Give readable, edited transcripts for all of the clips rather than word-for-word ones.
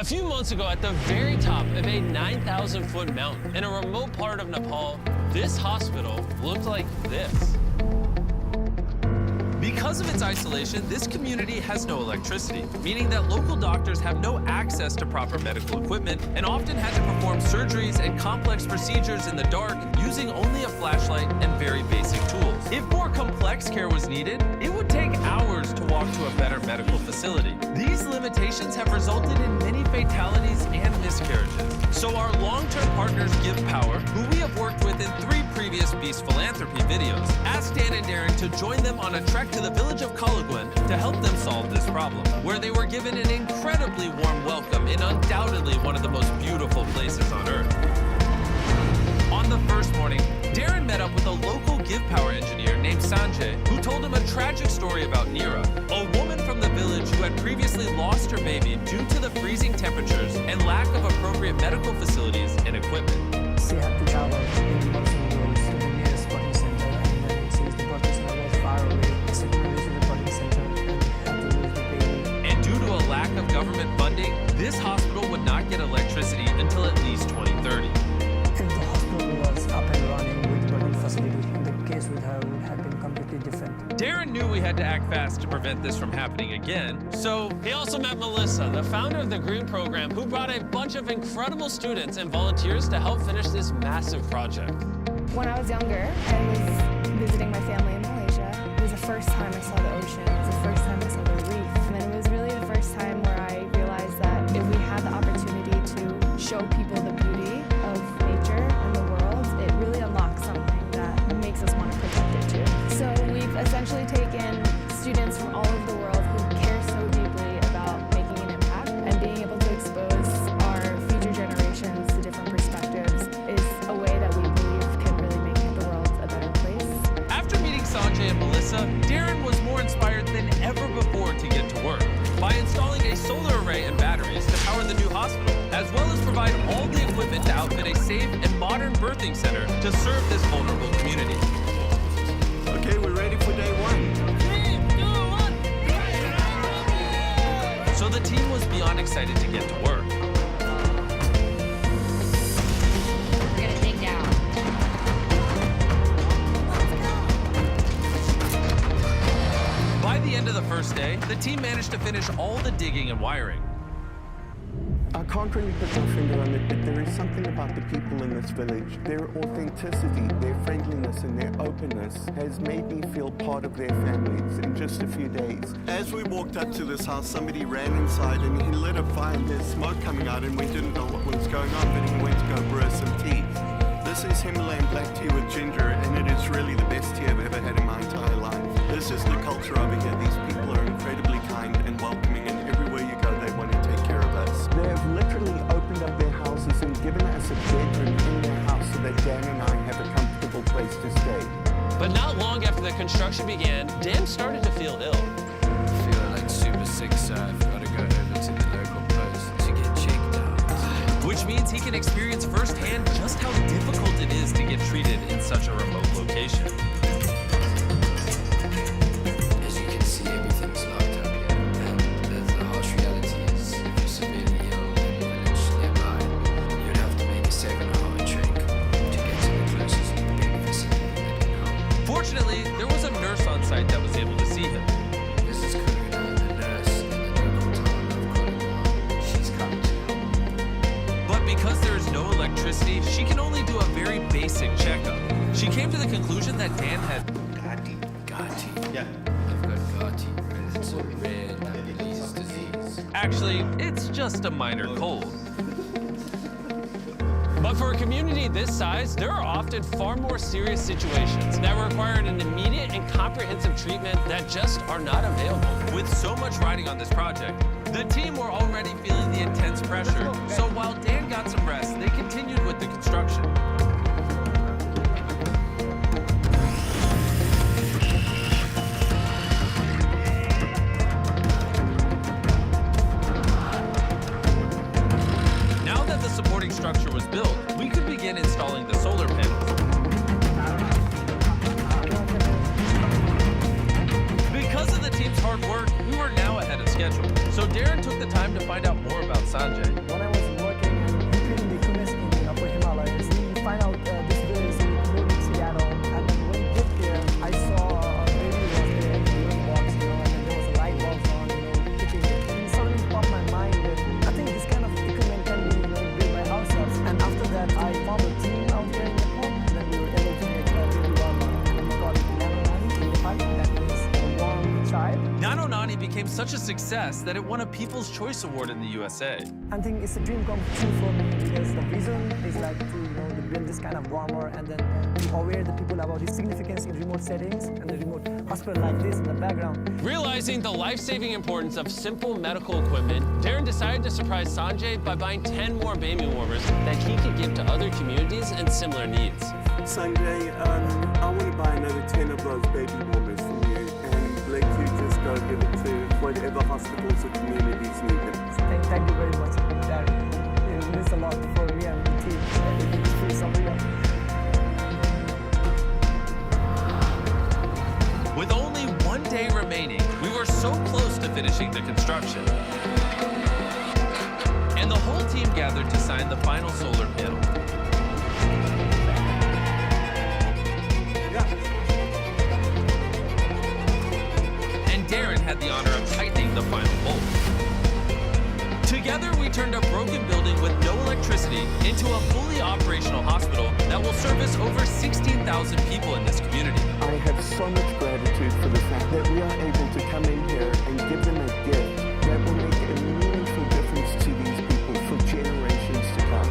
A few months ago, at the very top of a 9,000-foot mountain in a remote part of Nepal, this hospital looked like this. Because of its isolation, this community has no electricity, meaning that local doctors have no access to proper medical equipment and often had to perform surgeries and complex procedures in the dark using only a flashlight and very basic tools. If more complex care was needed, it would take hours to walk to a better medical facility. These limitations have resulted in many fatalities and miscarriages. So our long-term partners Give Power, who we have worked with in 3 previous Beast Philanthropy videos, asked Dan and Darren to join them on a trek to the village of Kalagwen to help them solve this problem, where they were given an incredibly warm welcome in undoubtedly one of the most beautiful places on Earth. On the first morning, Darren met up with a local Give Power engineer named Sanjay, who told him a tragic story about Neera, a woman from the village who had previously lost her baby due to the freezing temperatures and lack of appropriate medical facilities and equipment. She had to travel in multiple roads to the nearest birthing center, and then since the birthing center was far away, she couldn't reach the birthing center and had to lose the baby. And due to a lack of government funding, this hospital would not get electricity until at least 2030. If the hospital was up and running with birthing facility, the case with her would have been completely different. Darren knew we had to act fast to prevent this from happening again, so he also met Melissa, the founder of the Green Program, who brought a bunch of incredible students and volunteers to help finish this massive project. When I was younger, I was visiting my family in Malaysia. It was the first time I saw the ocean. It was the first time I saw the reef. And then it was really the first time where I realized that if we had the opportunity to show people the beauty of nature and the world, it really unlocks something that makes us want to protect it too. So we've essentially taken students from all over the world who care so deeply about making an impact, and being able to expose our future generations to different perspectives is a way that we believe can really make the world a better place. After meeting Sanjay and Melissa, Darren was more inspired than ever before to get to work by installing a solar array and batteries to power the new hospital, as well as provide all the equipment to outfit a safe and modern birthing center to serve this vulnerable community. Okay, we're ready for day 1. So the team was beyond excited to get to work. We're gonna dig down. By the end of the first day, the team managed to finish all the digging and wiring. I can't really put my finger on it, but there is something about the people in this village. Their authenticity, their friendliness, and their openness has made me feel part of their families in just a few days. As we walked up to this house, somebody ran inside and he lit a fire and there's smoke coming out, and we didn't know what was going on, but he went to go brew some tea. This is Himalayan black tea with ginger, and it is really the best tea I've ever had in my entire life. This is the culture over here. These people are incredibly kind and welcoming, and everywhere you go, they want to take care of us. They have literally opened up their houses and given us a bedroom in their house so that Dan and I have a comfortable place to stay. But not long after the construction began, Dan started to feel ill. Feeling like super sick, so I've got to go over to the local post to get checked out. Which means he can experience firsthand just how difficult it is to get treated in such a remote location. As you can see, everything's locked up here, and the harsh reality is if you're severely ill in a village nearby, you'd have to make a 7-hour trek to get to the closest big facility that can help. Fortunately, there was a nurse on site that was able to see him. This is Karuna, the nurse in the local town of Kolomar. She's come to help. But because there is no electricity, she can only do a very basic checkup. She came to the conclusion that Dan had Gati. Yeah. I've got Gati. It's a rare Nepalese disease. Actually, it's just a minor cold. But for a community this size, there are often far more serious situations that require an immediate and comprehensive treatment that just are not available. With so much riding on this project, the team were already feeling the intense pressure. So while Dan got some rest, they continued with the construction. Now that the supporting structure was built, we could begin installing the solar panels. Because of the team's hard work, we were now ahead of schedule. So Darren took the time to find out more about about Sanjay. When I was working and recruiting the equipment in Upper Himalayas, we find out this village in Seattle. And then when we get there, I saw a baby was there in the room box, and then there was a light bulb on, keeping it. And it suddenly popped my mind that I think this kind of equipment can be, built by ourselves. And after that, I found a team out there in Nepal, and then we were able to make a baby warmer. And we called it Nanonani in Nepal. That means a warm child. Nanonani became such a success that it won a People's Choice Award in the USA. I think it's a dream come true for me because the vision is like to, to build this kind of warmer and then to aware the people about its significance in remote settings and the remote hospital like this in the background. Realizing the life-saving importance of simple medical equipment, Darren decided to surprise Sanjay by buying 10 more baby warmers that he could give to other communities in similar needs. Sanjay, I want to buy another 10 of those baby warmers from you and let you just go give it to whatever hospitals or communities need them. Thank you very much, Darren. It means a lot for me and the team. It feels surreal. With only 1 day remaining, we were so close to finishing the construction. And the whole team gathered to sign the final solar panel. And Darren had the honor of tightening the final bolt. Together, we turned a broken building with no electricity into a fully operational hospital that will service over 16,000 people in this community. I have so much gratitude for the fact that we are able to come in here and give them a gift that will make a meaningful difference to these people for generations to come.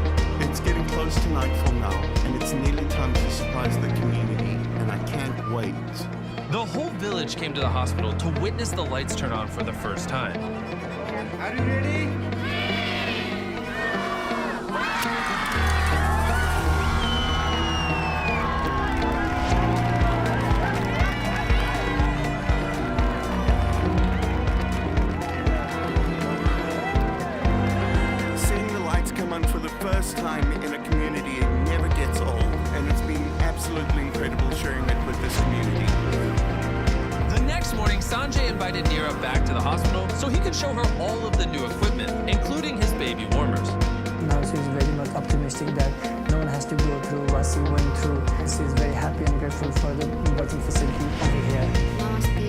It's getting close to nightfall now, and it's nearly time to surprise the community, and I can't wait. The whole village came to the hospital to witness the lights turn on for the first time. Are you ready? Seeing the lights come on for the first time in a community, it never gets old, and it's been absolutely incredible sharing it with this community. The next morning, Sanjay invited Neera back to the hospital so he could show her all of the new equipment, including his baby warmers. Now she's very much optimistic that no one has to go through what she went through. She's very happy and grateful for the birthing facility over here. Namaste.